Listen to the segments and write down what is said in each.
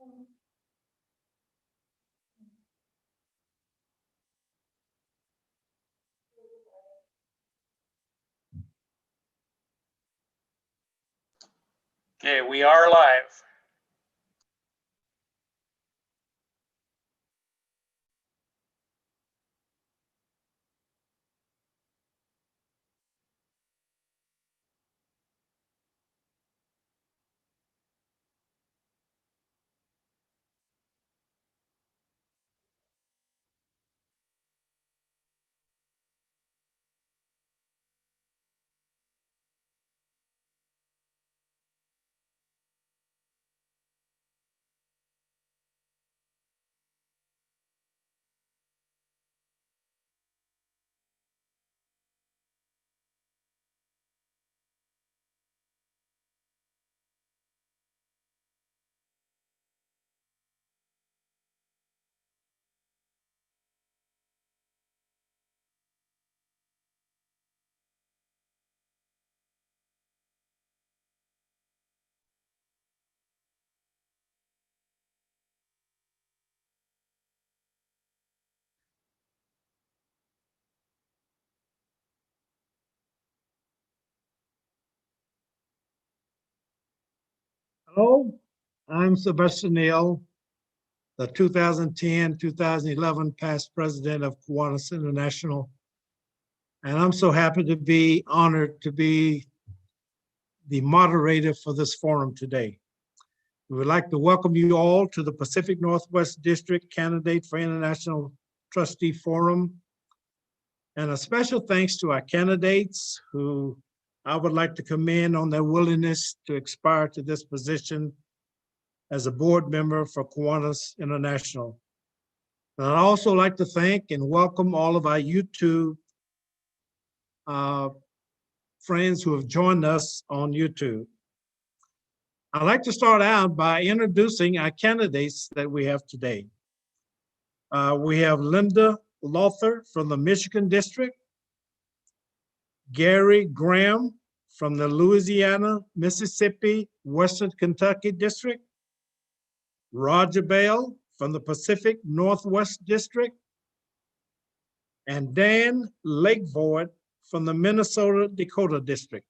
Okay, we are live. Hello, I'm Sylvester Neal, the 2010-2011 past president of Kiwanis International. And I'm so happy to be honored to be the moderator for this forum today. We would like to welcome you all to the Pacific Northwest District Candidate for International Trustee Forum. And a special thanks to our candidates who I would like to commend on their willingness to aspire to this position as a board member for Kiwanis International. And I'd also like to thank and welcome all of our YouTube friends who have joined us on YouTube. I'd like to start out by introducing our candidates that we have today. We have Linda Lothar from the Michigan District, Gary Graham from the Louisiana, Mississippi, Western Kentucky District, Roger Bell from the Pacific Northwest District, and Dan Lakevoort from the Minnesota-Dakota District.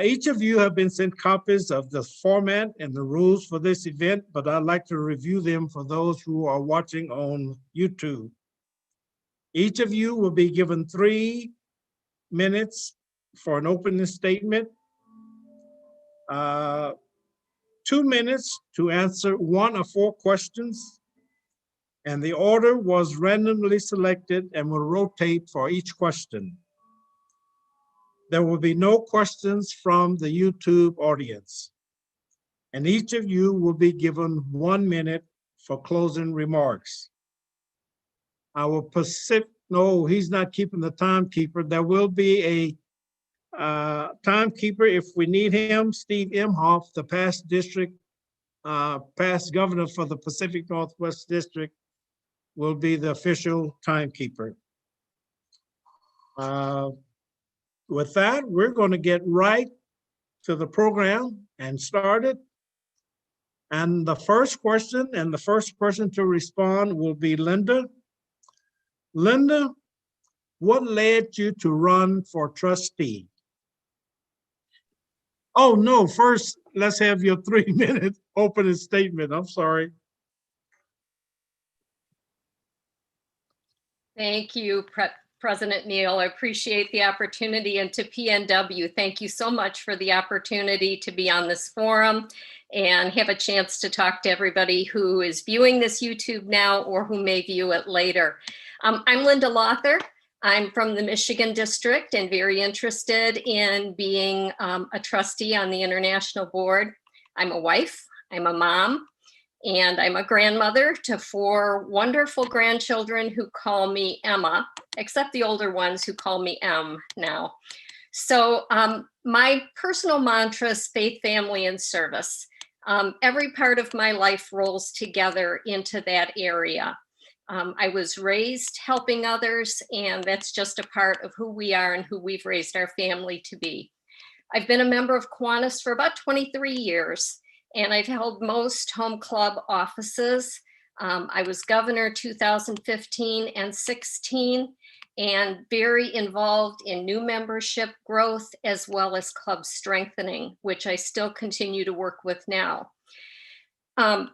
Each of you have been sent copies of the format and the rules for this event, but I'd like to review them for those who are watching on YouTube. Each of you will be given 3 minutes for an opening statement, 2 minutes to answer 1 or 4 questions, and the order was randomly selected and will rotate for each question. There will be no questions from the YouTube audience, and each of you will be given 1 minute for closing remarks. No, he's not keeping the timekeeper. There will be a timekeeper if we need him. Steve Imhoff, the past governor for the Pacific Northwest District, will be the official timekeeper. With that, we're going to get right to the program and start it. And the first question and the first person to respond will be Linda. Linda, what led you to run for trustee? Oh, no, first, let's have your 3-minute opening statement. I'm sorry. Thank you, President Neal. I appreciate the opportunity, and to PNW, thank you so much for the opportunity to be on this forum and have a chance to talk to everybody who is viewing this YouTube now or who may view it later. I'm Linda Lothar. I'm from the Michigan District and very interested in being a trustee on the International Board. I'm a wife, I'm a mom, and I'm a grandmother to 4 wonderful grandchildren who call me Emma, except the older ones who call me Em now. So my personal mantra is faith, family, and service. Every part of my life rolls together into that area. I was raised helping others, and that's just a part of who we are and who we've raised our family to be. I've been a member of Kiwanis for about 23 years, and I've held most home club offices. I was governor 2015 and 16, and very involved in new membership growth as well as club strengthening, which I still continue to work with now.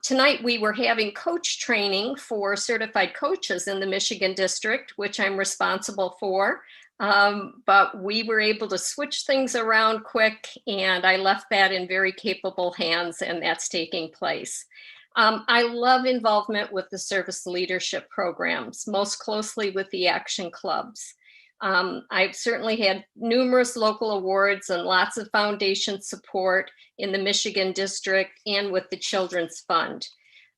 Tonight we were having coach training for certified coaches in the Michigan district, which I'm responsible for. But we were able to switch things around quick, and I left that in very capable hands, and that's taking place. I love involvement with the service leadership programs, most closely with the action clubs. I've certainly had numerous local awards and lots of foundation support in the Michigan district and with the Children's Fund.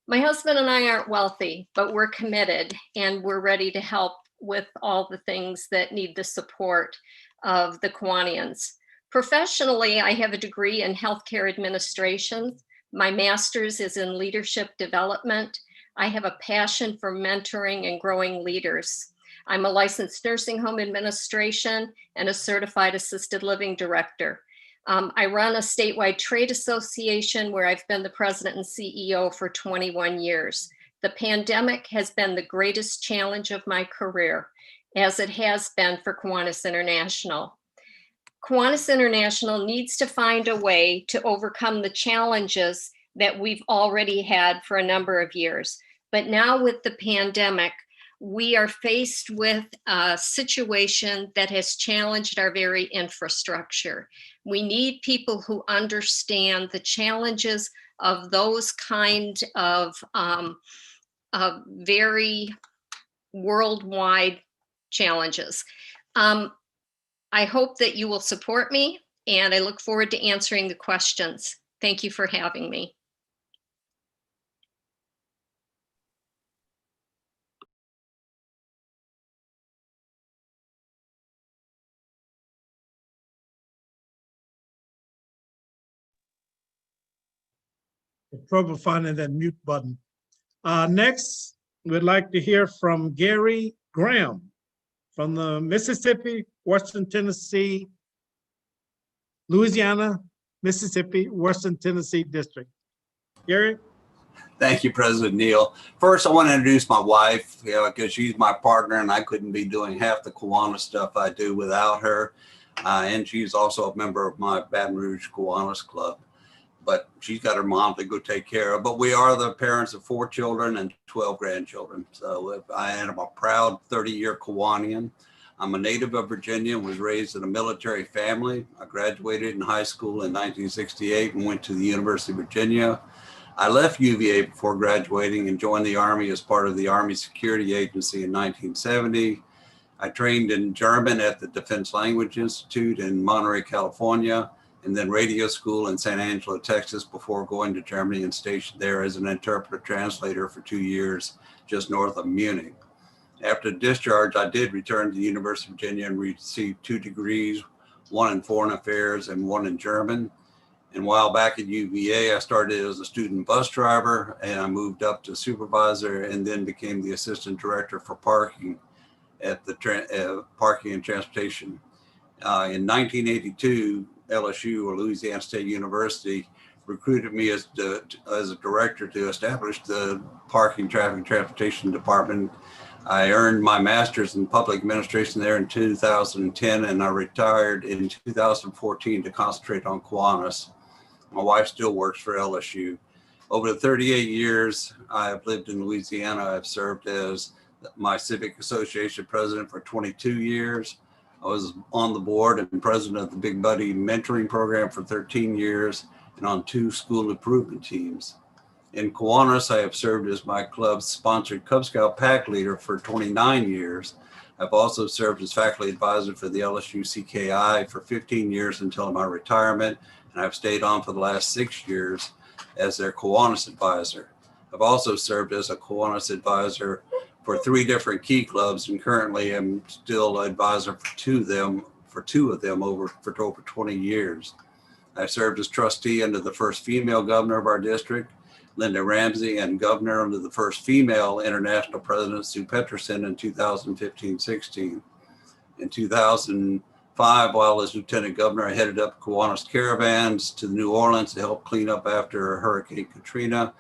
My husband and I aren't wealthy, but we're committed and we're ready to help with all the things that need the support of the Kiwanians. Professionally, I have a degree in healthcare administration. My master's is in leadership development. I have a passion for mentoring and growing leaders. I'm a licensed nursing home administration and a certified assisted living director. I run a statewide trade association where I've been the president and CEO for 21 years. The pandemic has been the greatest challenge of my career, as it has been for Kiwanis International. Kiwanis International needs to find a way to overcome the challenges that we've already had for a number of years. But now with the pandemic, we are faced with a situation that has challenged our very infrastructure. We need people who understand the challenges of those kind of very worldwide challenges. I hope that you will support me, and I look forward to answering the questions. Thank you for having me. Trouble finding that mute button. Next, we'd like to hear from Gary Graham from the Mississippi, Western Tennessee, Louisiana, Mississippi, Western Tennessee District. Gary? Thank you, President Neal. First, I want to introduce my wife, because she's my partner and I couldn't be doing half the Kiwanis stuff I do without her. And she's also a member of my Baton Rouge Kiwanis Club. But she's got her mom to go take care of. But we are the parents of 4 children and 12 grandchildren. So I am a proud 30-year Kiwanian. I'm a native of Virginia and was raised in a military family. I graduated in high school in 1968 and went to the University of Virginia. I left UVA before graduating and joined the Army as part of the Army Security Agency in 1970. I trained in German at the Defense Language Institute in Monterey, California, and then radio school in San Angelo, Texas, before going to Germany and stationed there as an interpreter translator for 2 years, just north of Munich. After discharge, I did return to the University of Virginia and received 2 degrees, one in foreign affairs and one in German. And while back at UVA, I started as a student bus driver and I moved up to supervisor and then became the assistant director for parking at the Parking and Transportation. In 1982, LSU, or Louisiana State University, recruited me as a director to establish the Parking, Traffic, and Transportation Department. I earned my master's in public administration there in 2010, and I retired in 2014 to concentrate on Kiwanis. My wife still works for LSU. Over the 38 years I have lived in Louisiana, I've served as my civic association president for 22 years. I was on the board and president of the Big Buddy mentoring program for 13 years and on 2 school improvement teams. In Kiwanis, I have served as my club's sponsored Cub Scout pack leader for 29 years. I've also served as faculty advisor for the LSU CKI for 15 years until my retirement, and I've stayed on for the last 6 years as their Kiwanis advisor. I've also served as a Kiwanis advisor for 3 different key clubs, and currently am still advisor for 2 of them for over 20 years. I served as trustee under the first female governor of our district, Linda Ramsey, and governor under the first female international president, Sue Peterson, in 2015-16. In 2015, 2005, while as Lieutenant Governor, I headed up Kiwanis caravans to New Orleans to help clean up after Hurricane Katrina.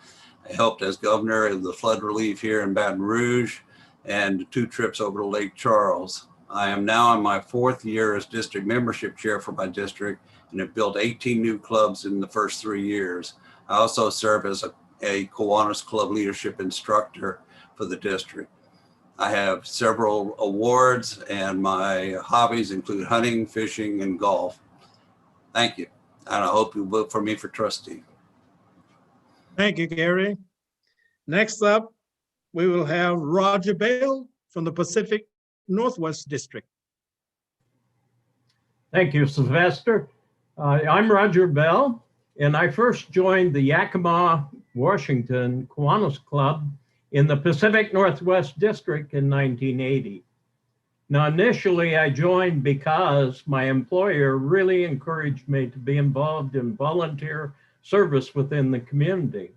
I helped as governor of the flood relief here in Baton Rouge and 2 trips over to Lake Charles. I am now in my 4th year as district membership chair for my district and have built 18 new clubs in the first 3 years. I also serve as a Kiwanis Club leadership instructor for the district. I have several awards and my hobbies include hunting, fishing, and golf. Thank you. And I hope you vote for me for trustee. Thank you, Gary. Next up, we will have Roger Bell from the Pacific Northwest District. Thank you, Sylvester. I'm Roger Bell, and I first joined the Yakima, Washington Kiwanis Club in the Pacific Northwest District in 1980. Now, initially I joined because my employer really encouraged me to be involved in volunteer service within the community.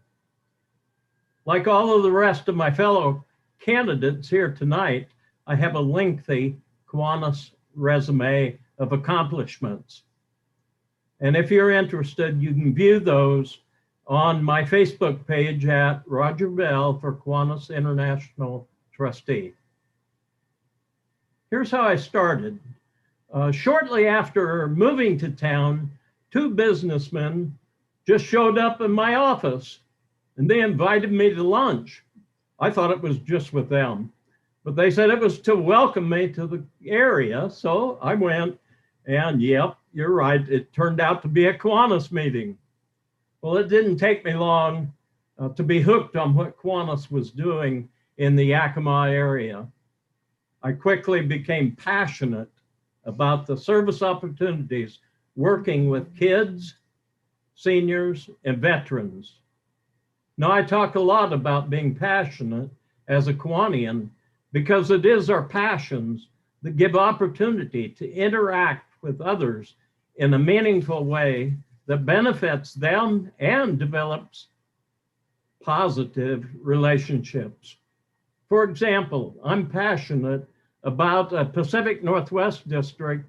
Like all of the rest of my fellow candidates here tonight, I have a lengthy Kiwanis resume of accomplishments. And if you're interested, you can view those on my Facebook page at Roger Bell for Kiwanis International Trustee. Here's how I started. Shortly after moving to town, 2 businessmen just showed up in my office and they invited me to lunch. I thought it was just with them, but they said it was to welcome me to the area. So I went, and yep, you're right. It turned out to be a Kiwanis meeting. Well, it didn't take me long to be hooked on what Kiwanis was doing in the Yakima area. I quickly became passionate about the service opportunities working with kids, seniors, and veterans. Now, I talk a lot about being passionate as a Kiwanian because it is our passions that give opportunity to interact with others in a meaningful way that benefits them and develops positive relationships. For example, I'm passionate about a Pacific Northwest District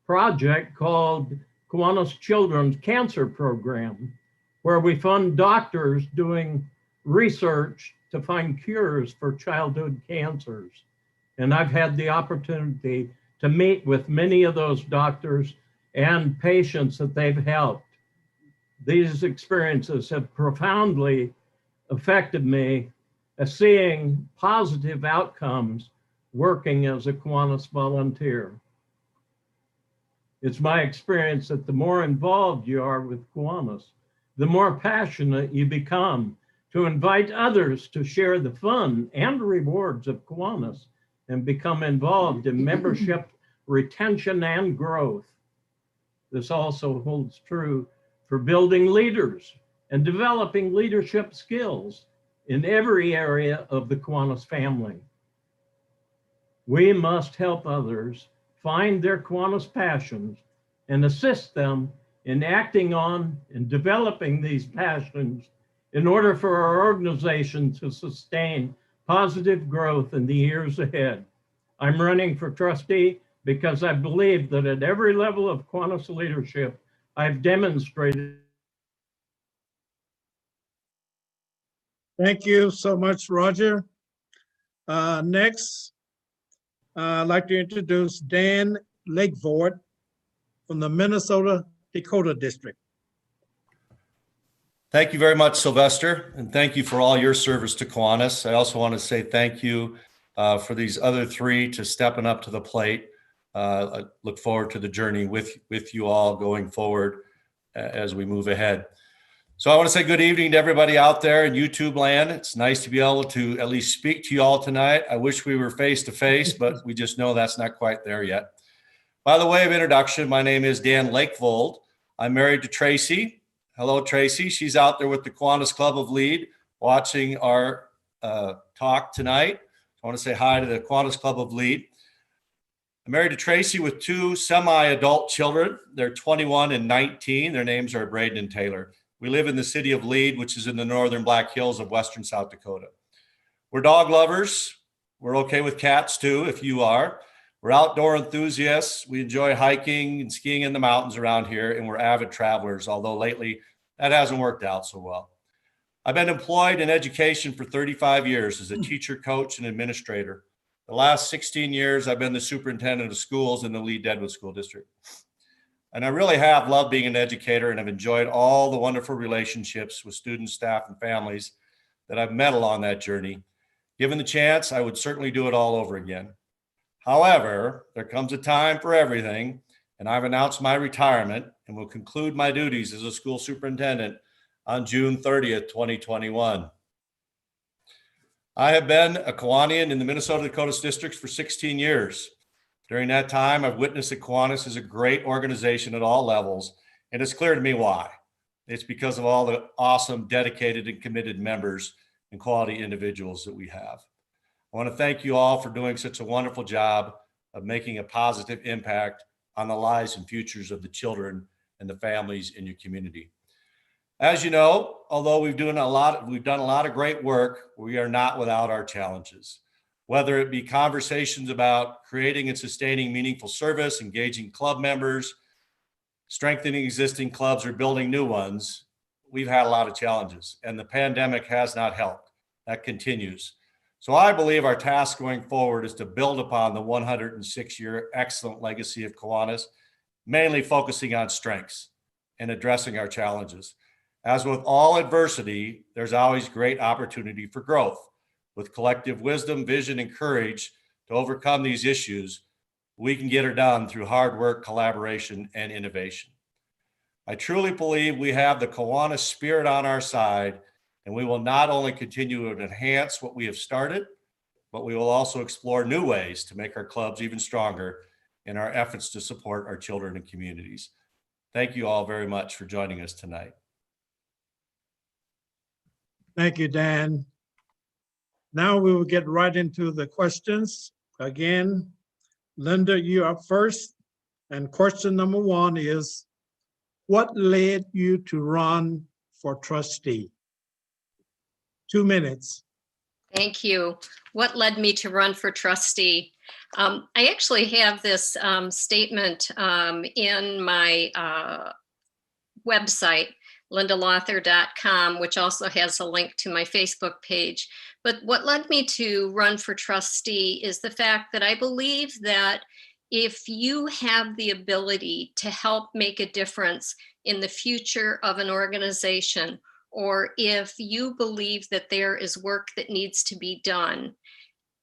project called Kiwanis Children's Cancer Program, where we fund doctors doing research to find cures for childhood cancers. And I've had the opportunity to meet with many of those doctors and patients that they've helped. These experiences have profoundly affected me as seeing positive outcomes working as a Kiwanis volunteer. It's my experience that the more involved you are with Kiwanis, the more passionate you become to invite others to share the fun and rewards of Kiwanis and become involved in membership retention and growth. This also holds true for building leaders and developing leadership skills in every area of the Kiwanis family. We must help others find their Kiwanis passions and assist them in acting on and developing these passions in order for our organization to sustain positive growth in the years ahead. I'm running for trustee because I believe that at every level of Kiwanis leadership, I've demonstrated. Thank you so much, Roger. Next, I'd like to introduce Dan Lakeford from the Minnesota-Dakota District. Thank you very much, Sylvester, and thank you for all your service to Kiwanis. I also want to say thank you for these other 3 to stepping up to the plate. I look forward to the journey with you all going forward as we move ahead. So I want to say good evening to everybody out there in YouTube land. It's nice to be able to at least speak to you all tonight. I wish we were face to face, but we just know that's not quite there yet. By the way of introduction, my name is Dan Lakevold. I'm married to Tracy. Hello, Tracy. She's out there with the Kiwanis Club of Lead watching our talk tonight. I want to say hi to the Kiwanis Club of Lead. I'm married to Tracy with 2 semi-adult children. They're 21 and 19. Their names are Braden and Taylor. We live in the city of Lead, which is in the northern Black Hills of western South Dakota. We're dog lovers. We're okay with cats too, if you are. We're outdoor enthusiasts. We enjoy hiking and skiing in the mountains around here, and we're avid travelers, although lately that hasn't worked out so well. I've been employed in education for 35 years as a teacher, coach, and administrator. The last 16 years, I've been the superintendent of schools in the Lee Deadwood School District. And I really have loved being an educator, and have enjoyed all the wonderful relationships with students, staff, and families that I've met along that journey. Given the chance, I would certainly do it all over again. However, there comes a time for everything, and I've announced my retirement and will conclude my duties as a school superintendent on June 30th, 2021. I have been a Kiwanian in the Minnesota-Dakotas districts for 16 years. During that time, I've witnessed that Kiwanis is a great organization at all levels, and it's clear to me why. It's because of all the awesome, dedicated, and committed members and quality individuals that we have. I want to thank you all for doing such a wonderful job of making a positive impact on the lives and futures of the children and the families in your community. As you know, although we've done a lot of great work, we are not without our challenges. Whether it be conversations about creating and sustaining meaningful service, engaging club members, strengthening existing clubs, or building new ones, we've had a lot of challenges, and the pandemic has not helped. That continues. So I believe our task going forward is to build upon the 106-year excellent legacy of Kiwanis, mainly focusing on strengths and addressing our challenges. As with all adversity, there's always great opportunity for growth. With collective wisdom, vision, and courage to overcome these issues, we can get it done through hard work, collaboration, and innovation. I truly believe we have the Kiwanis spirit on our side, and we will not only continue to enhance what we have started, but we will also explore new ways to make our clubs even stronger in our efforts to support our children and communities. Thank you all very much for joining us tonight. Thank you, Dan. Now we will get right into the questions. Again, Linda, you're up first. And question number one is, what led you to run for trustee? 2 minutes. Thank you. What led me to run for trustee? I actually have this statement in my website, lindalauthor.com, which also has a link to my Facebook page. But what led me to run for trustee is the fact that I believe that if you have the ability to help make a difference in the future of an organization, or if you believe that there is work that needs to be done,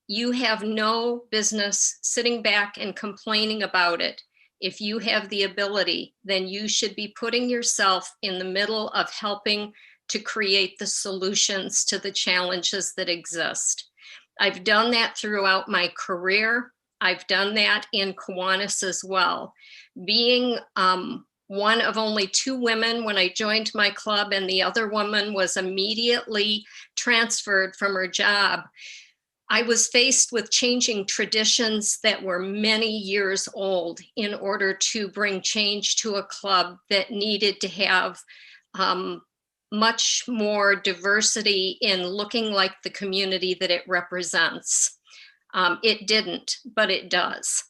you have no business sitting back and complaining about it. If you have the ability, then you should be putting yourself in the middle of helping to create the solutions to the challenges that exist. I've done that throughout my career. I've done that in Kiwanis as well. Being one of only 2 women when I joined my club, and the other woman was immediately transferred from her job, I was faced with changing traditions that were many years old in order to bring change to a club that needed to have much more diversity in looking like the community that it represents. It didn't, but it does.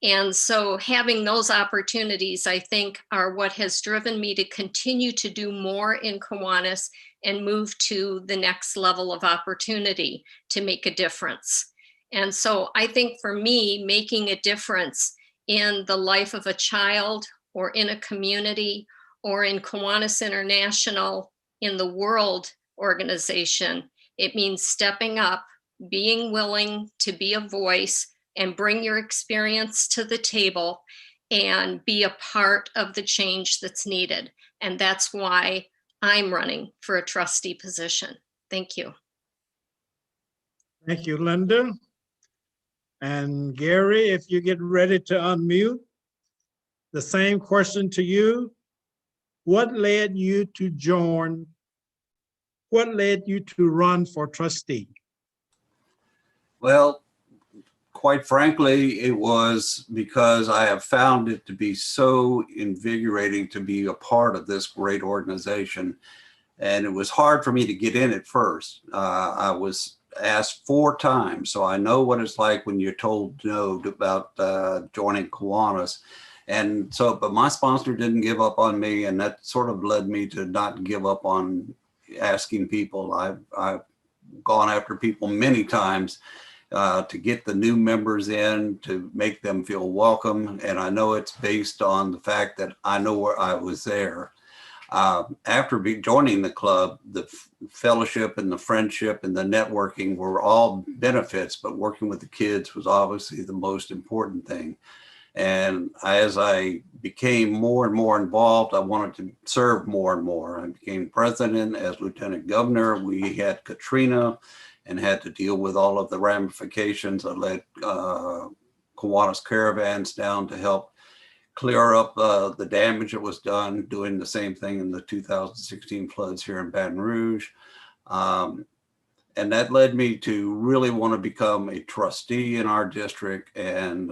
And so having those opportunities, I think, are what has driven me to continue to do more in Kiwanis and move to the next level of opportunity to make a difference. And so I think for me, making a difference in the life of a child or in a community or in Kiwanis International, in the world organization, it means stepping up, being willing to be a voice and bring your experience to the table and be a part of the change that's needed. And that's why I'm running for a trustee position. Thank you. Thank you, Linda. And Gary, if you get ready to unmute, the same question to you. What led you to run for trustee? Well, quite frankly, it was because I have found it to be so invigorating to be a part of this great organization. And it was hard for me to get in at first. I was asked 4 times. So I know what it's like when you're told no about joining Kiwanis. And so, but my sponsor didn't give up on me, and that sort of led me to not give up on asking people. I've gone after people many times to get the new members in, to make them feel welcome. And I know it's based on the fact that I know where I was there. After joining the club, the fellowship and the friendship and the networking were all benefits, but working with the kids was obviously the most important thing. And as I became more and more involved, I wanted to serve more and more. I became president. As lieutenant governor, we had Katrina and had to deal with all of the ramifications. I led Kiwanis caravans down to help clear up the damage that was done, doing the same thing in the 2016 floods here in Baton Rouge. And that led me to really want to become a trustee in our district. And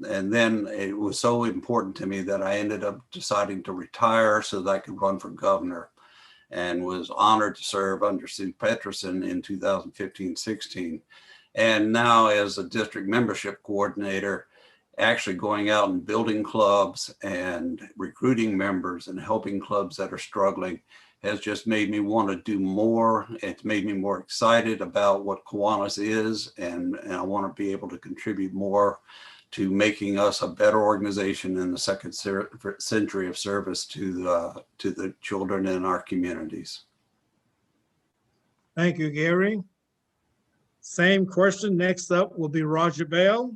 then it was so important to me that I ended up deciding to retire so that I could run for governor, and was honored to serve under Sue Peterson in 2015-16. And now as a district membership coordinator, actually going out and building clubs and recruiting members and helping clubs that are struggling has just made me want to do more. It's made me more excited about what Kiwanis is, and I want to be able to contribute more to making us a better organization in the second century of service to the children in our communities. Thank you, Gary. Same question. Next up will be Roger Bell.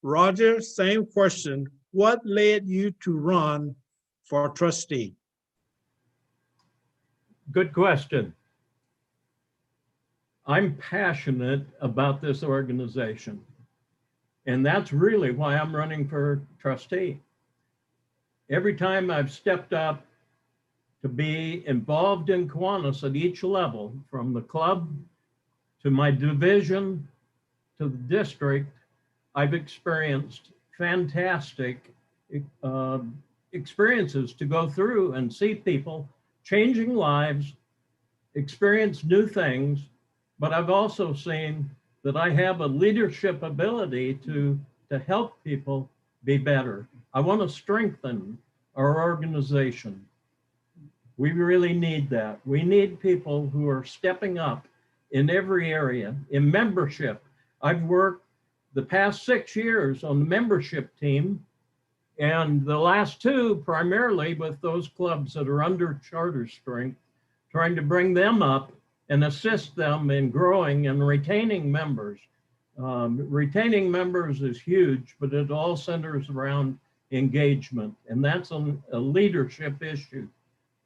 Roger, same question. What led you to run for trustee? Good question. I'm passionate about this organization, and that's really why I'm running for trustee. Every time I've stepped up to be involved in Kiwanis at each level, from the club to my division to the district, I've experienced fantastic experiences to go through and see people changing lives, experience new things, but I've also seen that I have a leadership ability to help people be better. I want to strengthen our organization. We really need that. We need people who are stepping up in every area. In membership, I've worked the past 6 years on the membership team, and the last 2 primarily with those clubs that are under charter strength, trying to bring them up and assist them in growing and retaining members. Retaining members is huge, but it all centers around engagement, and that's a leadership issue,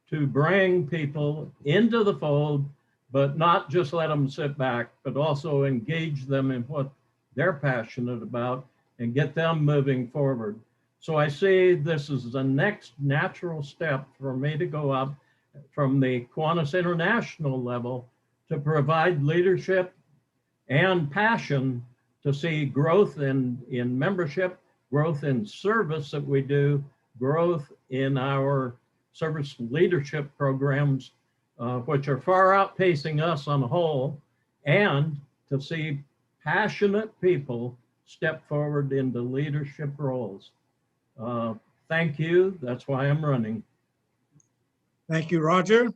to bring people into the fold, but not just let them sit back, but also engage them in what they're passionate about and get them moving forward. So I see this as the next natural step for me to go up from the Kiwanis International level to provide leadership and passion to see growth in membership, growth in service that we do, growth in our service leadership programs, which are far outpacing us on the whole, and to see passionate people step forward into leadership roles. Thank you. That's why I'm running. Thank you, Roger.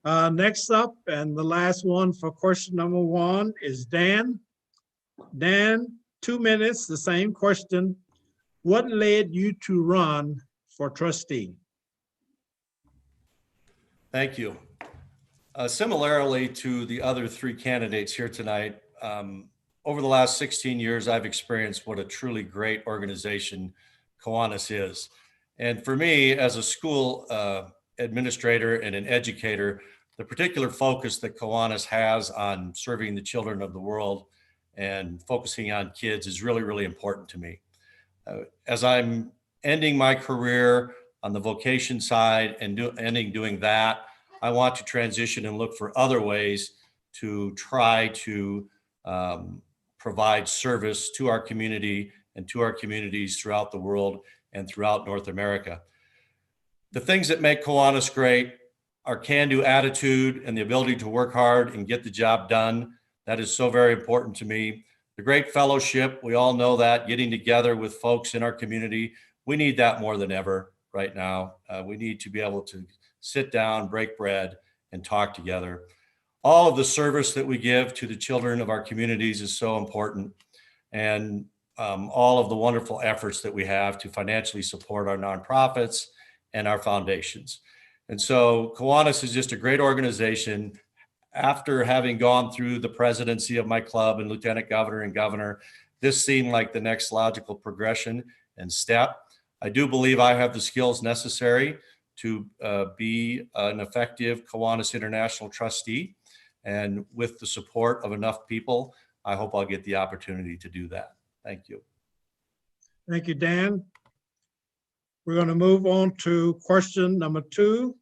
Next up, and the last one for question number 1 is Dan. Dan, 2 minutes, the same question. What led you to run for trustee? Thank you. Similarly to the other 3 candidates here tonight, over the last 16 years, I've experienced what a truly great organization Kiwanis is. And for me, as a school administrator and an educator, the particular focus that Kiwanis has on serving the children of the world and focusing on kids is really, really important to me. As I'm ending my career on the vocation side and doing that, I want to transition and look for other ways to try to provide service to our community and to our communities throughout the world and throughout North America. The things that make Kiwanis great our can-do attitude and the ability to work hard and get the job done. That is so very important to me. The great fellowship, we all know that, getting together with folks in our community, we need that more than ever right now. We need to be able to sit down, break bread, and talk together. All of the service that we give to the children of our communities is so important. And all of the wonderful efforts that we have to financially support our nonprofits and our foundations. And so Kiwanis is just a great organization. After having gone through the presidency of my club and lieutenant governor and governor, this seemed like the next logical progression and step. I do believe I have the skills necessary to be an effective Kiwanis International trustee. And with the support of enough people, I hope I'll get the opportunity to do that. Thank you. Thank you, Dan. We're going to move on to question number 2.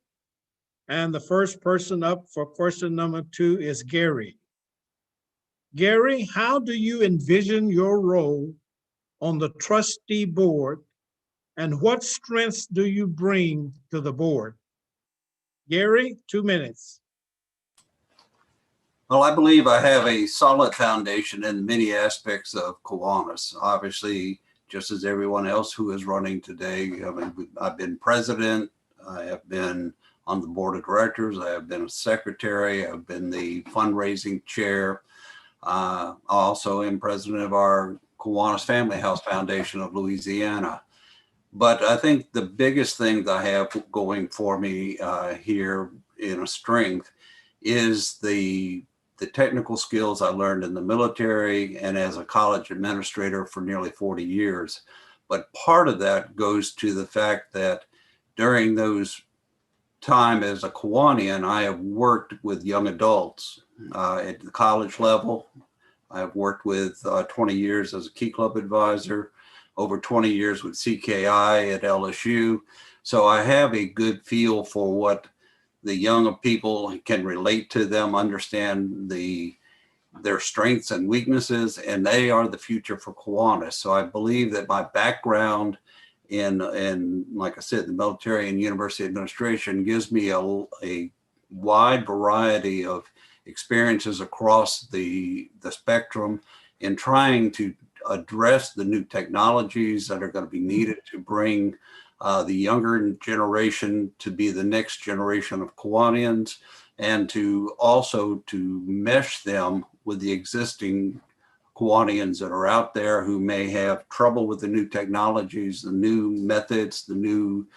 And the first person up for question number 2 is Gary. Gary, how do you envision your role on the trustee board, and what strengths do you bring to the board? Gary, 2 minutes. Well, I believe I have a solid foundation in many aspects of Kiwanis. Obviously, just as everyone else who is running today, I've been president, I have been on the board of directors, I have been a secretary, I've been the fundraising chair. I also am president of our Kiwanis Family House Foundation of Louisiana. But I think the biggest thing that I have going for me here in a strength is the technical skills I learned in the military and as a college administrator for nearly 40 years. But part of that goes to the fact that during those time as a Kiwanian, I have worked with young adults at the college level. I've worked with 20 years as a Key Club advisor, over 20 years with CKI at LSU. So I have a good feel for what the young people can relate to them, understand their strengths and weaknesses, and they are the future for Kiwanis. So I believe that my background in like I said, the military and university administration gives me a wide variety of experiences across the spectrum in trying to address the new technologies that are going to be needed to bring the younger generation to be the next generation of Kiwanians, and to also to mesh them with the existing Kiwanians that are out there who may have trouble with the new technologies, the new methods, the new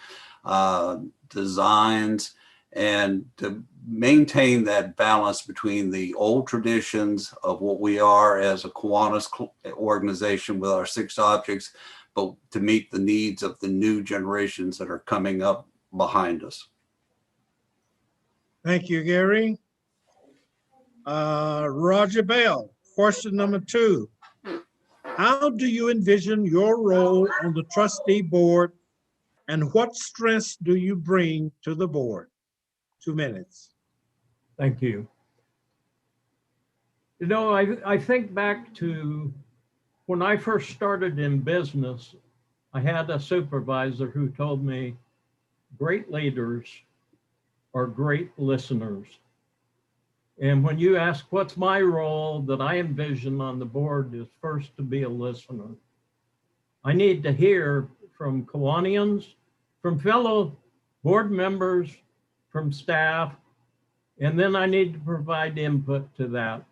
designs, and to maintain that balance between the old traditions of what we are as a Kiwanis organization with our 6 objects, but to meet the needs of the new generations that are coming up behind us. Thank you, Gary. Roger Bell, question number 2. How do you envision your role on the trustee board, and what strengths do you bring to the board? 2 minutes. Thank you. You know, I think back to when I first started in business, I had a supervisor who told me, great leaders are great listeners. And when you ask what's my role that I envision on the board is first to be a listener. I need to hear from Kiwanians, from fellow board members, from staff, and then I need to provide input to that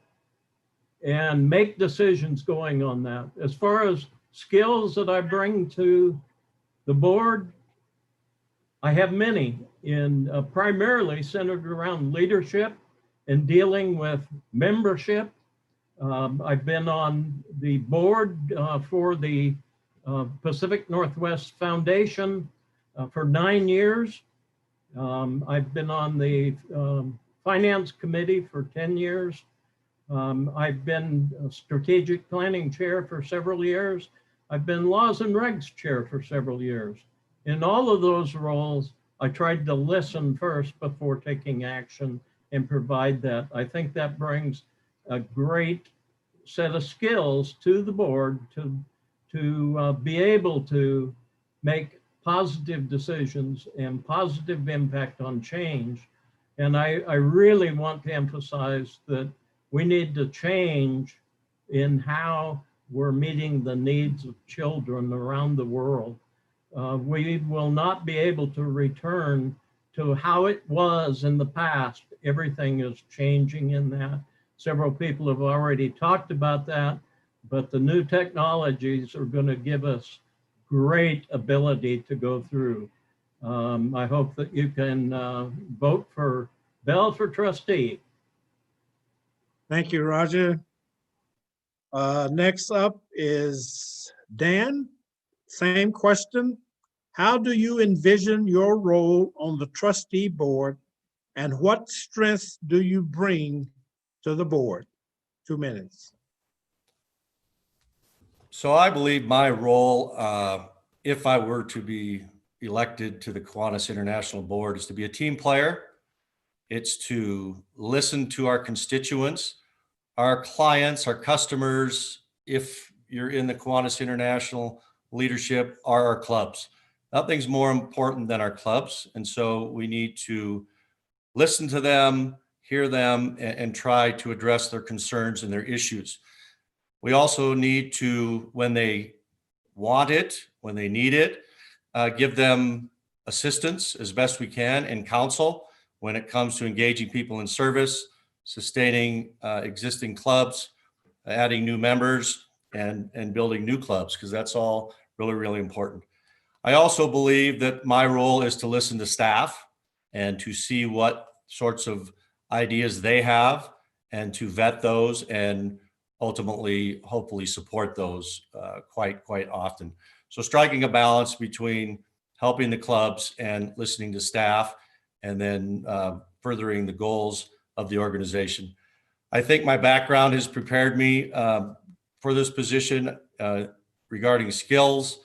and make decisions going on that. As far as skills that I bring to the board, I have many, in primarily centered around leadership and dealing with membership. I've been on the board for the Pacific Northwest Foundation for 9 years. I've been on the finance committee for 10 years. I've been a strategic planning chair for several years. I've been laws and regs chair for several years. In all of those roles, I tried to listen first before taking action and provide that. I think that brings a great set of skills to the board to be able to make positive decisions and positive impact on change And I really want to emphasize that we need to change in how we're meeting the needs of children around the world. We will not be able to return to how it was in the past. Everything is changing in that. Several people have already talked about that, but the new technologies are going to give us great ability to go through. I hope that you can vote for Bell for trustee. Thank you, Roger. Next up is Dan. Same question. How do you envision your role on the trustee board, and what strengths do you bring to the board? 2 minutes. So I believe my role, if I were to be elected to the Kiwanis International Board, is to be a team player. It's to listen to our constituents, our clients, our customers. If you're in the Kiwanis International leadership, are our clubs. Nothing's more important than our clubs. And so we need to listen to them, hear them, and try to address their concerns and their issues. We also need to, when they want it, when they need it, give them assistance as best we can and counsel when it comes to engaging people in service, sustaining existing clubs, adding new members, and building new clubs, because that's all really, really important. I also believe that my role is to listen to staff and to see what sorts of ideas they have and to vet those and ultimately, hopefully support those quite often. So striking a balance between helping the clubs and listening to staff, and then furthering the goals of the organization. I think my background has prepared me for this position regarding skills.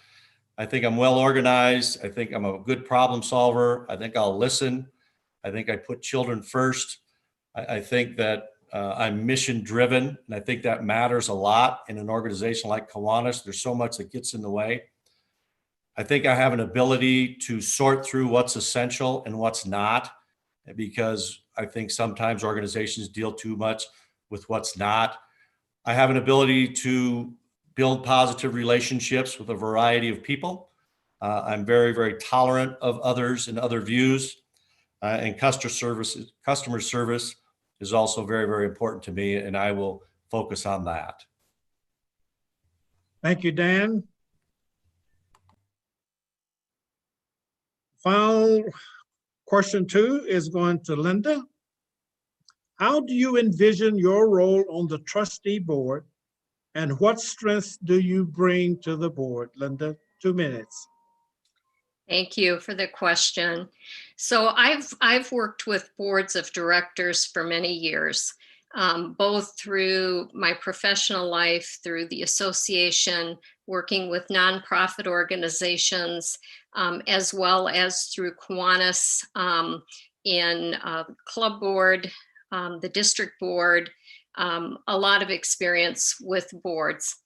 I think I'm well organized. I think I'm a good problem solver. I think I'll listen. I think I put children first. I think that I'm mission driven, and I think that matters a lot in an organization like Kiwanis. There's so much that gets in the way. I think I have an ability to sort through what's essential and what's not, because I think sometimes organizations deal too much with what's not. I have an ability to build positive relationships with a variety of people. I'm very tolerant of others and other views, and customer service is also very important to me, and I will focus on that. Thank you, Dan. Final question 2 is going to Linda. How do you envision your role on the trustee board, and what strengths do you bring to the board? Linda, 2 minutes. Thank you for the question. So I've worked with boards of directors for many years, both through my professional life, through the association, working with nonprofit organizations, as well as through Kiwanis in club board, the district board, a lot of experience with boards.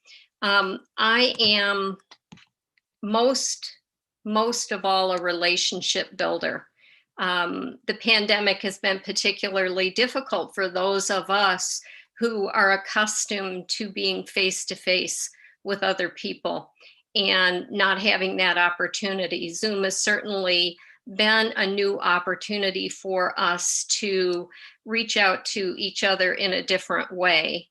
I am most of all a relationship builder. The pandemic has been particularly difficult for those of us who are accustomed to being face-to-face with other people and not having that opportunity. Zoom has certainly been a new opportunity for us to reach out to each other in a different way.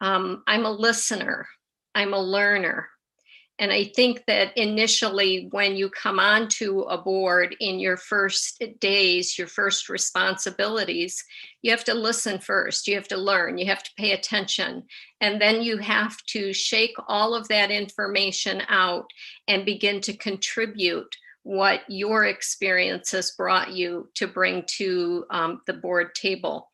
I'm a listener, I'm a learner. And I think that initially when you come onto a board in your first days, your first responsibilities, you have to listen first, you have to learn, you have to pay attention. And then you have to shake all of that information out and begin to contribute what your experience has brought you to bring to the board table.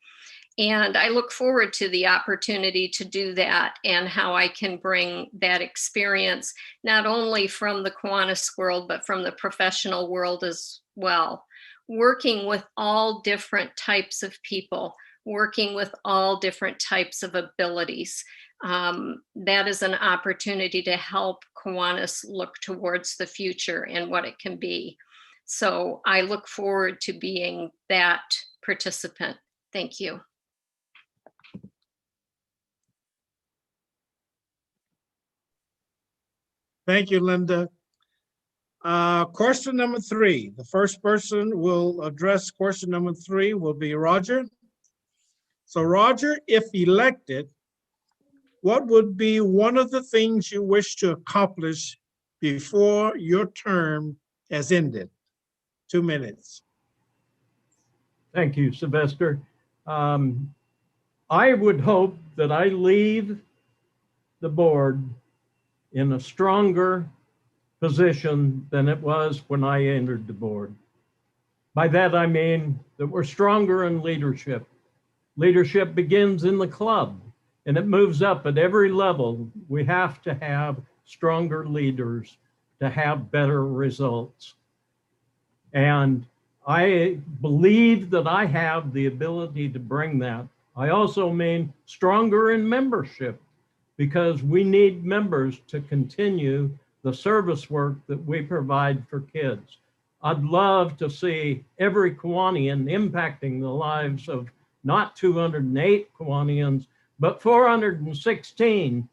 And I look forward to the opportunity to do that and how I can bring that experience, not only from the Kiwanis world, but from the professional world as well. Working with all different types of people, working with all different types of abilities. That is an opportunity to help Kiwanis look towards the future and what it can be. So I look forward to being that participant. Thank you. Thank you, Linda. Question number 3. The first person will address question number 3 will be Roger. So Roger, if elected, what would be one of the things you wish to accomplish before your term has ended? 2 minutes. Thank you, Sylvester. I would hope that I leave the board in a stronger position than it was when I entered the board. By that, I mean that we're stronger in leadership. Leadership begins in the club and it moves up at every level. We have to have stronger leaders to have better results. And I believe that I have the ability to bring that. I also mean stronger in membership, because we need members to continue the service work that we provide for kids. I'd love to see every Kiwanian impacting the lives of not 208 Kiwanians, but 416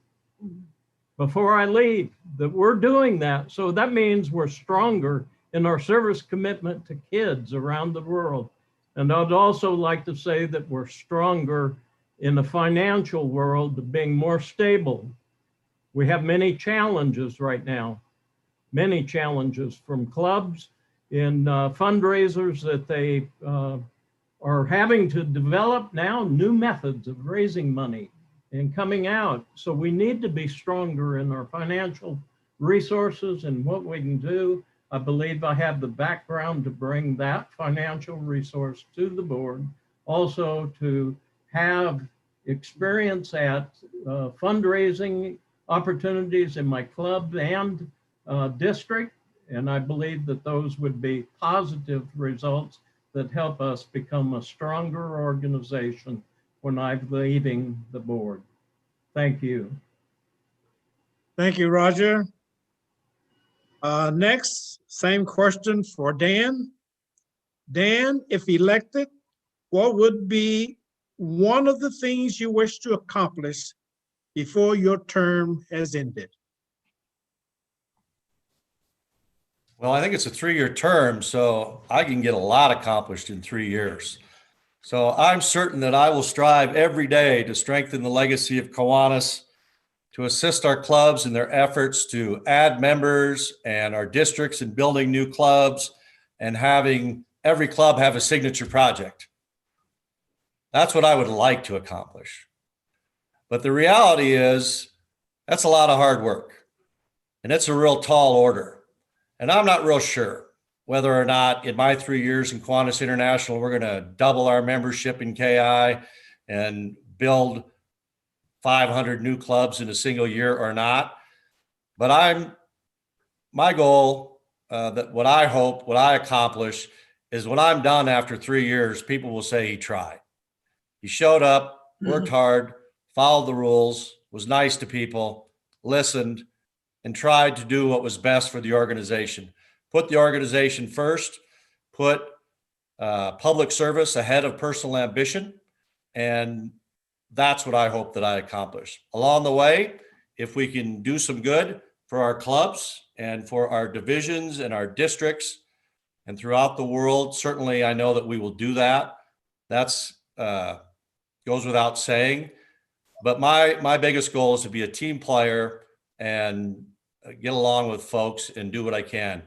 before I leave, that we're doing that. So that means we're stronger in our service commitment to kids around the world. And I'd also like to say that we're stronger in the financial world, being more stable. We have many challenges right now, many challenges from clubs in fundraisers that they are having to develop now new methods of raising money and coming out. So we need to be stronger in our financial resources and what we can do. I believe I have the background to bring that financial resource to the board, also to have experience at fundraising opportunities in my club and district. And I believe that those would be positive results that help us become a stronger organization when I'm leaving the board. Thank you. Thank you, Roger. Next, same question for Dan. Dan, if elected, what would be one of the things you wish to accomplish before your term has ended? Well, I think it's a 3-year term, so I can get a lot accomplished in 3 years. So I'm certain that I will strive every day to strengthen the legacy of Kiwanis, to assist our clubs in their efforts to add members and our districts in building new clubs and having every club have a signature project. That's what I would like to accomplish. But the reality is that's a lot of hard work and it's a real tall order. And I'm not real sure whether or not in my 3 years in Kiwanis International, we're going to double our membership in KI and build 500 new clubs in a single year or not. But my goal, that what I hope, what I accomplish is when I'm done after 3 years, people will say he tried. He showed up, worked hard, followed the rules, was nice to people, listened, and tried to do what was best for the organization. Put the organization first, put public service ahead of personal ambition, and that's what I hope that I accomplish. Along the way, if we can do some good for our clubs and for our divisions and our districts and throughout the world, certainly I know that we will do that. That's goes without saying. But my biggest goal is to be a team player and get along with folks and do what I can.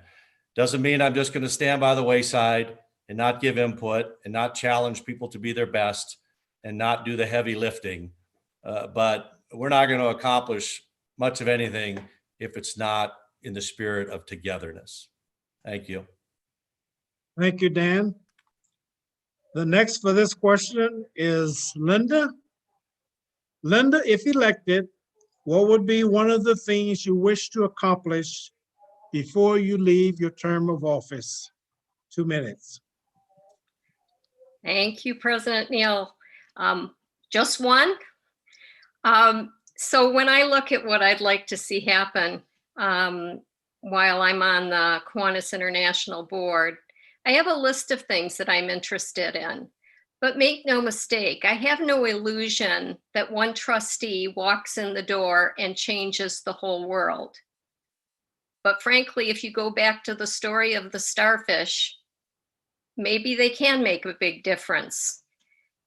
Doesn't mean I'm just going to stand by the wayside and not give input and not challenge people to be their best and not do the heavy lifting. But we're not going to accomplish much of anything if it's not in the spirit of togetherness. Thank you. Thank you, Dan. The next for this question is Linda. Linda, if elected, what would be one of the things you wish to accomplish before you leave your term of office? 2 minutes. Thank you, President Neal. Just one. So when I look at what I'd like to see happen while I'm on the Kiwanis International Board, I have a list of things that I'm interested in. But make no mistake, I have no illusion that one trustee walks in the door and changes the whole world. But frankly, if you go back to the story of the starfish, maybe they can make a big difference.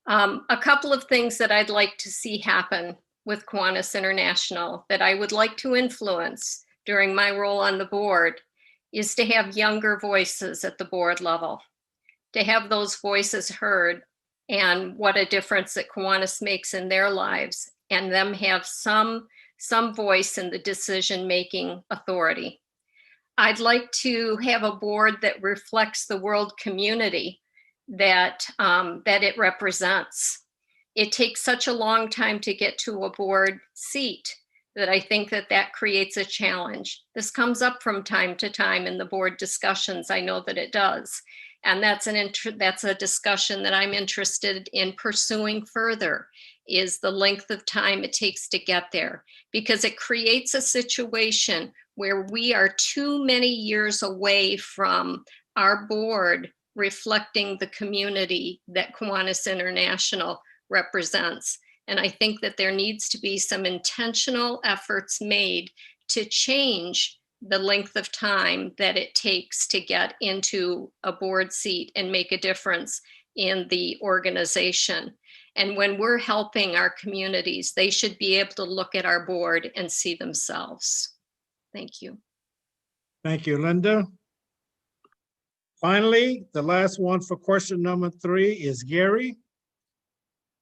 A couple of things that I'd like to see happen with Kiwanis International that I would like to influence during my role on the board is to have younger voices at the board level, to have those voices heard and what a difference that Kiwanis makes in their lives, and them have some voice in the decision-making authority. I'd like to have a board that reflects the world community that it represents. It takes such a long time to get to a board seat that I think that creates a challenge. This comes up from time to time in the board discussions. I know that it does. And that's a discussion that I'm interested in pursuing further, is the length of time it takes to get there, because it creates a situation where we are too many years away from our board reflecting the community that Kiwanis International represents. And I think that there needs to be some intentional efforts made to change the length of time that it takes to get into a board seat and make a difference in the organization. And when we're helping our communities, they should be able to look at our board and see themselves. Thank you. Thank you, Linda. Finally, the last one for question number 3 is Gary.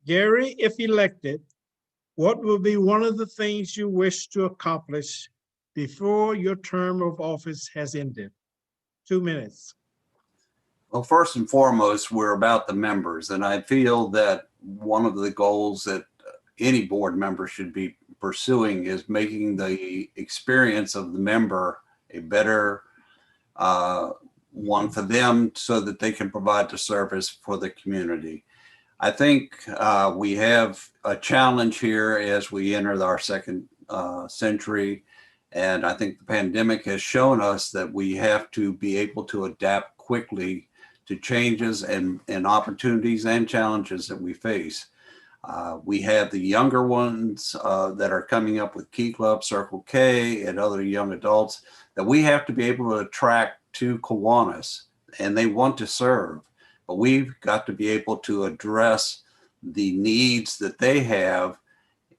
Gary, if elected, what will be one of the things you wish to accomplish before your term of office has ended? 2 minutes. Well, first and foremost, we're about the members. And I feel that one of the goals that any board member should be pursuing is making the experience of the member a better one for them, so that they can provide the service for the community. I think we have a challenge here as we enter our second century. And I think the pandemic has shown us that we have to be able to adapt quickly to changes and opportunities and challenges that we face. We have the younger ones that are coming up with Key Club, Circle K, and other young adults that we have to be able to attract to Kiwanis, and they want to serve, but we've got to be able to address the needs that they have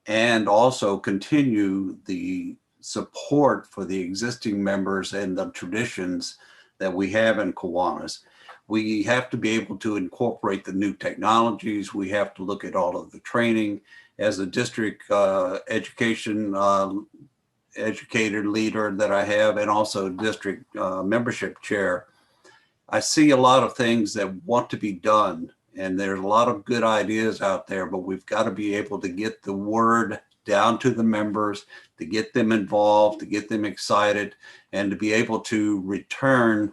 and also continue the support for the existing members and the traditions that we have in Kiwanis. We have to be able to incorporate the new technologies. We have to look at all of the training. As a district educator leader that I have, and also district membership chair, I see a lot of things that want to be done, and there's a lot of good ideas out there, but we've got to be able to get the word down to the members, to get them involved, to get them excited, and to be able to return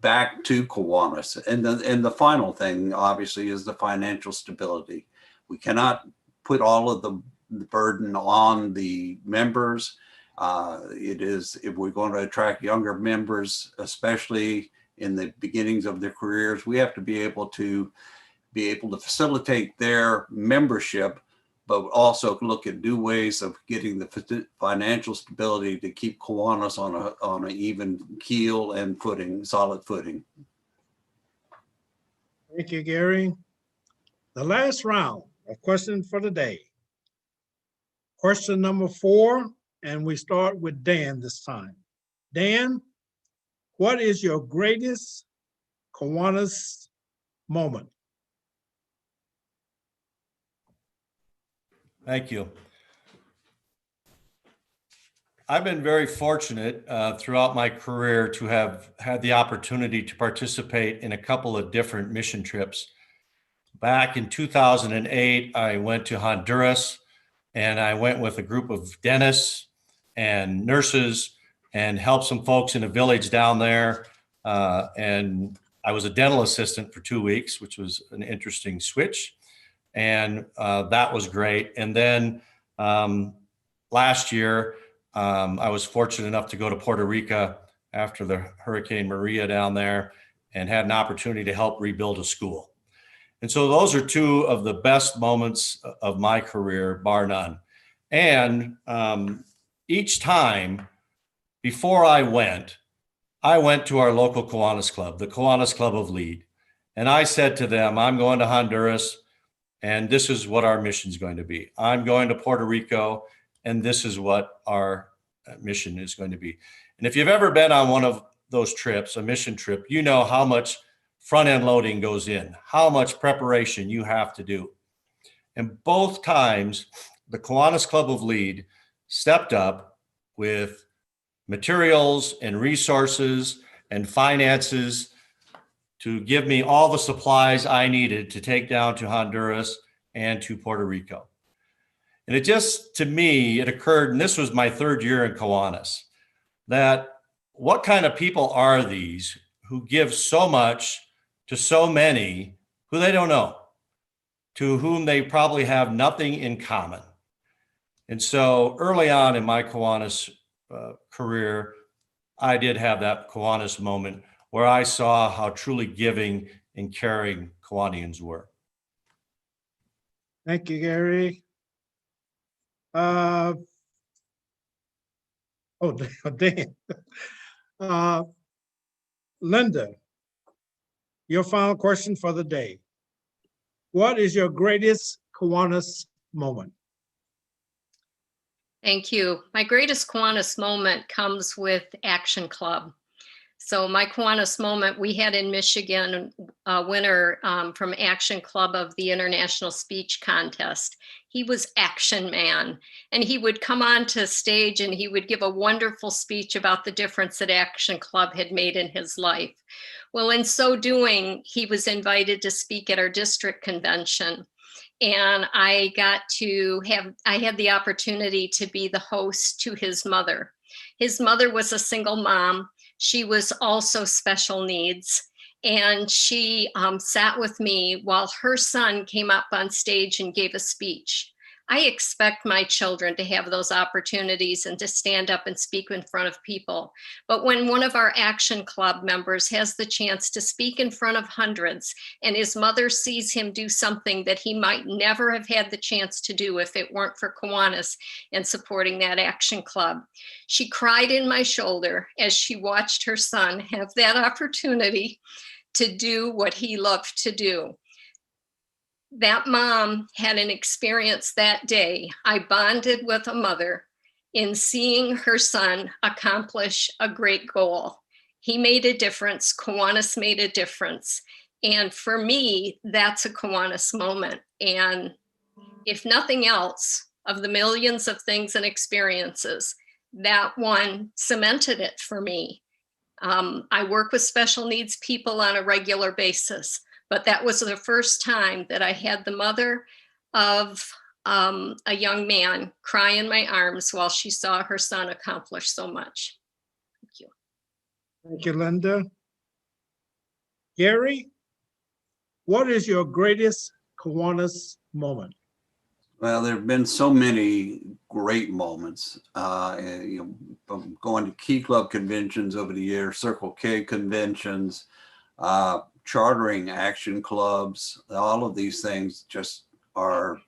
back to Kiwanis. And the final thing, obviously, is the financial stability. We cannot put all of the burden on the members. It is, if we're going to attract younger members, especially in the beginnings of their careers, we have to be able to facilitate their membership, but also look at new ways of getting the financial stability to keep Kiwanis on an even keel and footing, solid footing. Thank you, Gary. The last round, a question for the day. Question number 4, and we start with Dan this time. Dan, what is your greatest Kiwanis moment? Thank you. I've been very fortunate throughout my career to have had the opportunity to participate in a couple of different mission trips. Back in 2008, I went to Honduras, and I went with a group of dentists and nurses and helped some folks in a village down there. And I was a dental assistant for 2 weeks, which was an interesting switch. And that was great. And then last year, I was fortunate enough to go to Puerto Rico after the Hurricane Maria down there, and had an opportunity to help rebuild a school. And so those are two of the best moments of my career, bar none. And each time before I went to our local Kiwanis Club, the Kiwanis Club of Lead. And I said to them, I'm going to Honduras, and this is what our mission is going to be. I'm going to Puerto Rico, and this is what our mission is going to be. And if you've ever been on one of those trips, a mission trip, you know how much front-end loading goes in, how much preparation you have to do. And both times, the Kiwanis Club of Lead stepped up with materials and resources and finances to give me all the supplies I needed to take down to Honduras and to Puerto Rico. And it just, to me, it occurred, and this was my third year in Kiwanis, that what kind of people are these who give so much to so many who they don't know, to whom they probably have nothing in common? And so early on in my Kiwanis career, I did have that Kiwanis moment where I saw how truly giving and caring Kiwanians were. Thank you, Gary. Dan. Linda, your final question for the day. What is your greatest Kiwanis moment? Thank you. My greatest Kiwanis moment comes with Action Club. So my Kiwanis moment, we had in Michigan a winner from Action Club of the International Speech Contest. He was Action Man, and he would come onto stage and he would give a wonderful speech about the difference that Action Club had made in his life. Well, in so doing, he was invited to speak at our district convention. And I had the opportunity to be the host to his mother. His mother was a single mom. She was also special needs. And she sat with me while her son came up on stage and gave a speech. I expect my children to have those opportunities and to stand up and speak in front of people. But when one of our Action Club members has the chance to speak in front of hundreds, and his mother sees him do something that he might never have had the chance to do if it weren't for Kiwanis and supporting that Action Club, she cried in my shoulder as she watched her son have that opportunity to do what he loved to do. That mom had an experience that day. I bonded with a mother in seeing her son accomplish a great goal. He made a difference. Kiwanis made a difference. And for me, that's a Kiwanis moment. And if nothing else, of the millions of things and experiences, that one cemented it for me. I work with special needs people on a regular basis, but that was the first time that I had the mother of a young man cry in my arms while she saw her son accomplish so much. Thank you. Thank you, Linda. Gary, what is your greatest Kiwanis moment? Well, there have been so many great moments. From going to Key Club conventions over the years, Circle K conventions, chartering action clubs. All of these things just are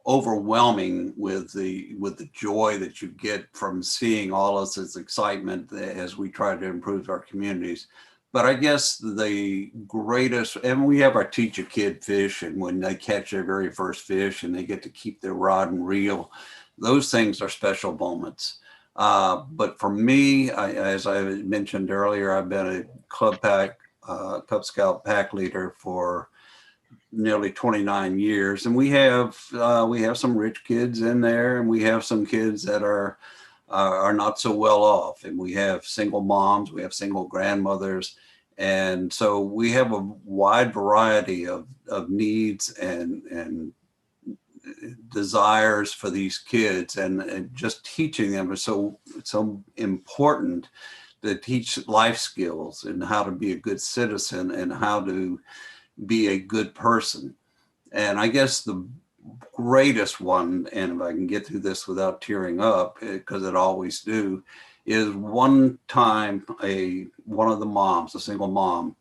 overwhelming with the joy that you get from seeing all of this excitement as we try to improve our communities. But I guess the greatest, and we have our teach a kid fish, and when they catch their very first fish and they get to keep their rod and reel, those things are special moments. But for me, as I mentioned earlier, I've been a Cub Scout pack leader for nearly 29 years, and we have some rich kids in there, and we have some kids that are not so well off, and we have single moms, we have single grandmothers, and so we have a wide variety of needs and desires for these kids, and just teaching them is so important, to teach life skills and how to be a good citizen and how to be a good person. And I guess the greatest one, and if I can get through this without tearing up, because it always do, is one time one of the moms, a single mom,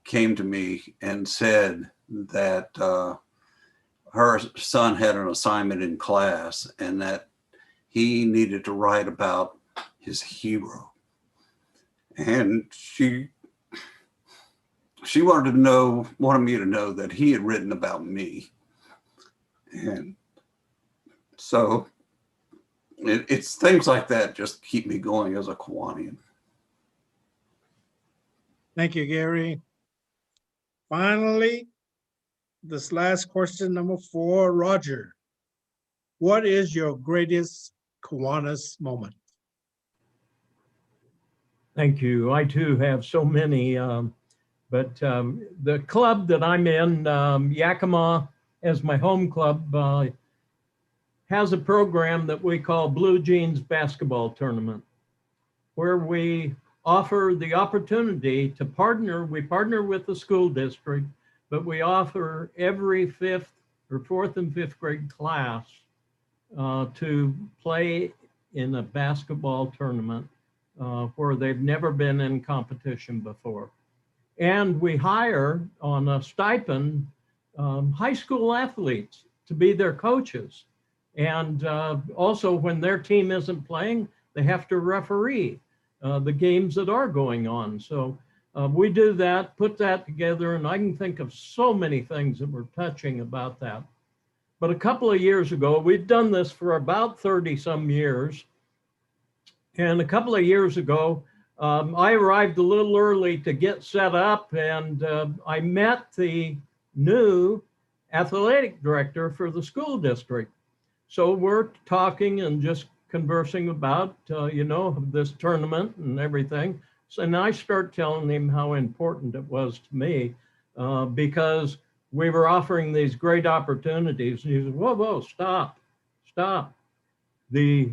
came to me and said that her son had an assignment in class and that he needed to write about his hero. And she wanted me to know that he had written about me. And so it's things like that just keep me going as a Kiwanian. Thank you, Gary. Finally, this last question, number 4, Roger. What is your greatest Kiwanis moment? Thank you. I too have so many, but the club that I'm in, Yakima, as my home club, has a program that we call Blue Jeans Basketball Tournament, where we offer the opportunity to partner. We partner with the school district, but we offer every 4th and 5th grade class to play in a basketball tournament where they've never been in competition before. And we hire on a stipend high school athletes to be their coaches. And also when their team isn't playing, they have to referee the games that are going on. So we do that, put that together, and I can think of so many things that were touching about that. But a couple of years ago, we've done this for about 30 some years. And a couple of years ago, I arrived a little early to get set up, and I met the new athletic director for the school district. So we're talking and just conversing about, this tournament and everything. So, and I start telling him how important it was to me because we were offering these great opportunities. And he said, whoa, stop. The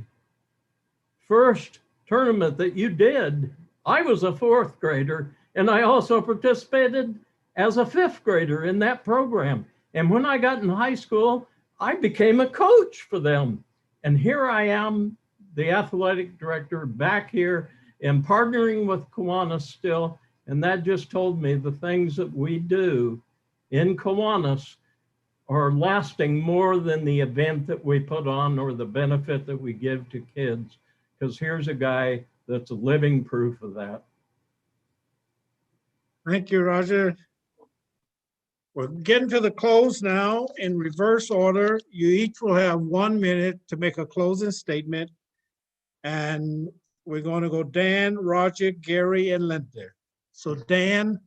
first tournament that you did, I was a 4th grader, and I also participated as a 5th grader in that program. And when I got in high school, I became a coach for them. And here I am, the athletic director, back here and partnering with Kiwanis still. And that just told me the things that we do in Kiwanis are lasting more than the event that we put on or the benefit that we give to kids. Because here's a guy that's a living proof of that. Thank you, Roger. We're getting to the close now. In reverse order, you each will have 1 minute to make a closing statement. And we're going to go Dan, Roger, Gary, and Linda. So Dan,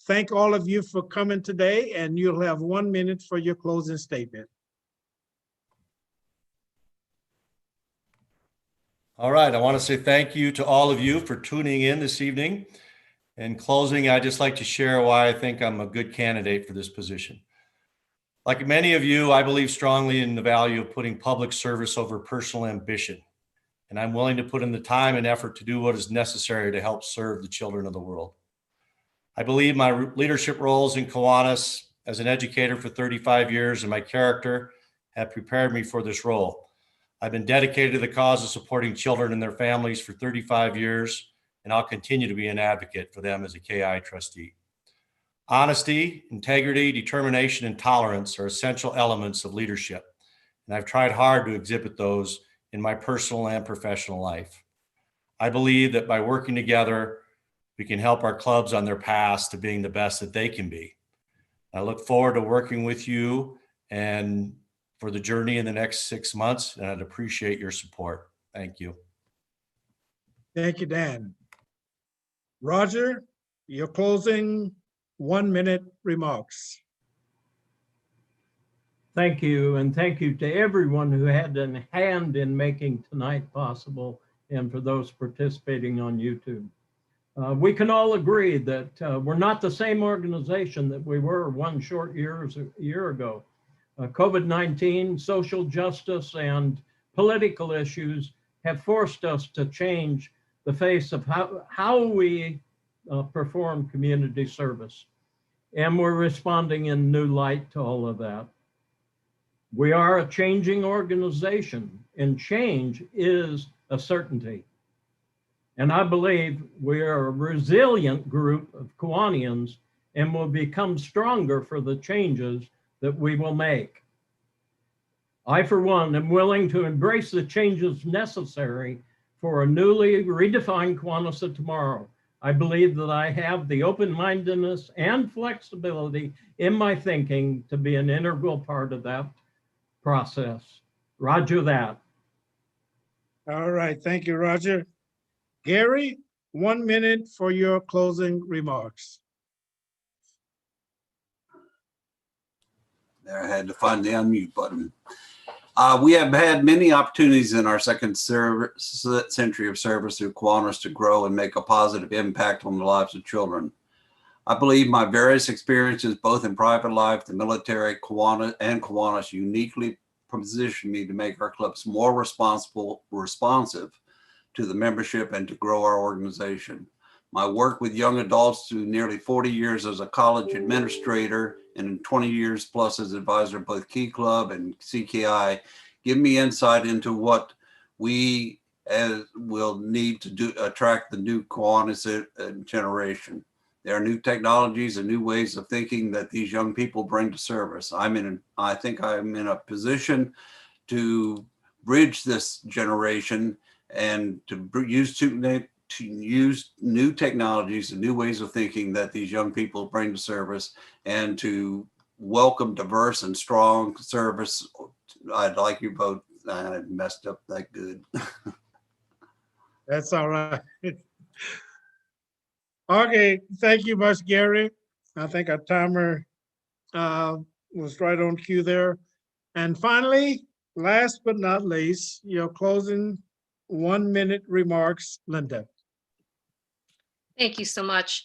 thank all of you for coming today, and you'll have 1 minute for your closing statement. All right, I want to say thank you to all of you for tuning in this evening. In closing, I'd just like to share why I think I'm a good candidate for this position. Like many of you, I believe strongly in the value of putting public service over personal ambition. And I'm willing to put in the time and effort to do what is necessary to help serve the children of the world. I believe my leadership roles in Kiwanis as an educator for 35 years and my character have prepared me for this role. I've been dedicated to the cause of supporting children and their families for 35 years, and I'll continue to be an advocate for them as a KI trustee. Honesty, integrity, determination, and tolerance are essential elements of leadership, and I've tried hard to exhibit those in my personal and professional life. I believe that by working together, we can help our clubs on their paths to being the best that they can be. I look forward to working with you and for the journey in the next 6 months, and I'd appreciate your support. Thank you. Thank you, Dan. Roger, your closing 1 minute remarks. Thank you, and thank you to everyone who had a hand in making tonight possible, and for those participating on YouTube. We can all agree that we're not the same organization that we were one short year ago. COVID-19, social justice, and political issues have forced us to change the face of how we perform community service. And we're responding in new light to all of that. We are a changing organization, and change is a certainty. And I believe we are a resilient group of Kiwanians, and will become stronger for the changes that we will make. I, for one, am willing to embrace the changes necessary for a newly redefined Kiwanis tomorrow. I believe that I have the open-mindedness and flexibility in my thinking to be an integral part of that process. Roger that. All right, thank you, Roger. Gary, 1 minute for your closing remarks. There, I had to find the unmute button. We have had many opportunities in our second century of service through Kiwanis to grow and make a positive impact on the lives of children. I believe my various experiences, both in private life, the military, Kiwanis uniquely position me to make our clubs more responsive to the membership and to grow our organization. My work with young adults through nearly 40 years as a college administrator and 20 years plus as advisor of both Key Club and CKI give me insight into what we will need to attract the new Kiwanis generation. There are new technologies and new ways of thinking that these young people bring to service. I think I'm in a position to bridge this generation and to use new technologies and new ways of thinking that these young people bring to service, and to welcome diverse and strong service. I'd like you both. I messed up that good. That's all right. Okay, thank you much, Gary. I think our timer was right on cue there. And finally, last but not least, your closing 1 minute remarks, Linda. Thank you so much.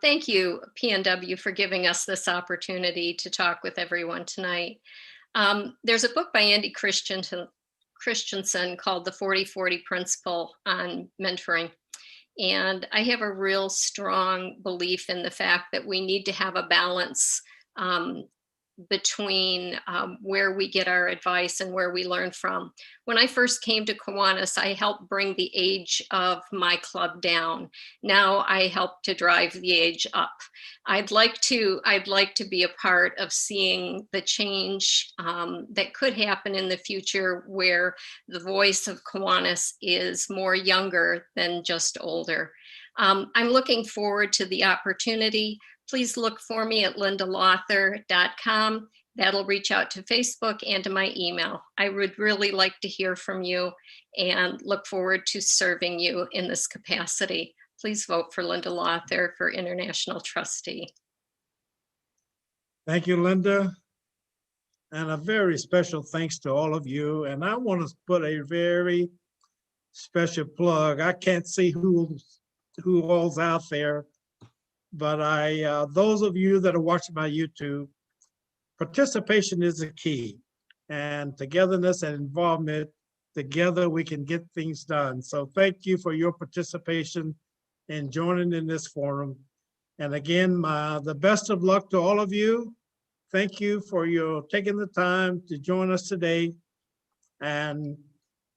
Thank you, PNW, for giving us this opportunity to talk with everyone tonight. There's a book by Andy Christensen called The 40-40 Principle on Mentoring. And I have a real strong belief in the fact that we need to have a balance between where we get our advice and where we learn from. When I first came to Kiwanis, I helped bring the age of my club down. Now I help to drive the age up. I'd like to be a part of seeing the change that could happen in the future, where the voice of Kiwanis is more younger than just older. I'm looking forward to the opportunity. Please look for me at lindalauthor.com. That'll reach out to Facebook and to my email. I would really like to hear from you and look forward to serving you in this capacity. Please vote for Linda Lawther for International Trustee. Thank you, Linda. And a very special thanks to all of you. And I want to put a very special plug. I can't see who all's out there, but those of you that are watching my YouTube, participation is the key, and togetherness and involvement, together we can get things done. So thank you for your participation in joining in this forum. And again, the best of luck to all of you. Thank you for your taking the time to join us today. And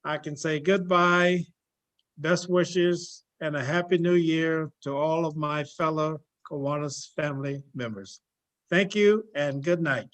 I can say goodbye, best wishes, and a happy new year to all of my fellow Kiwanis family members. Thank you and good night.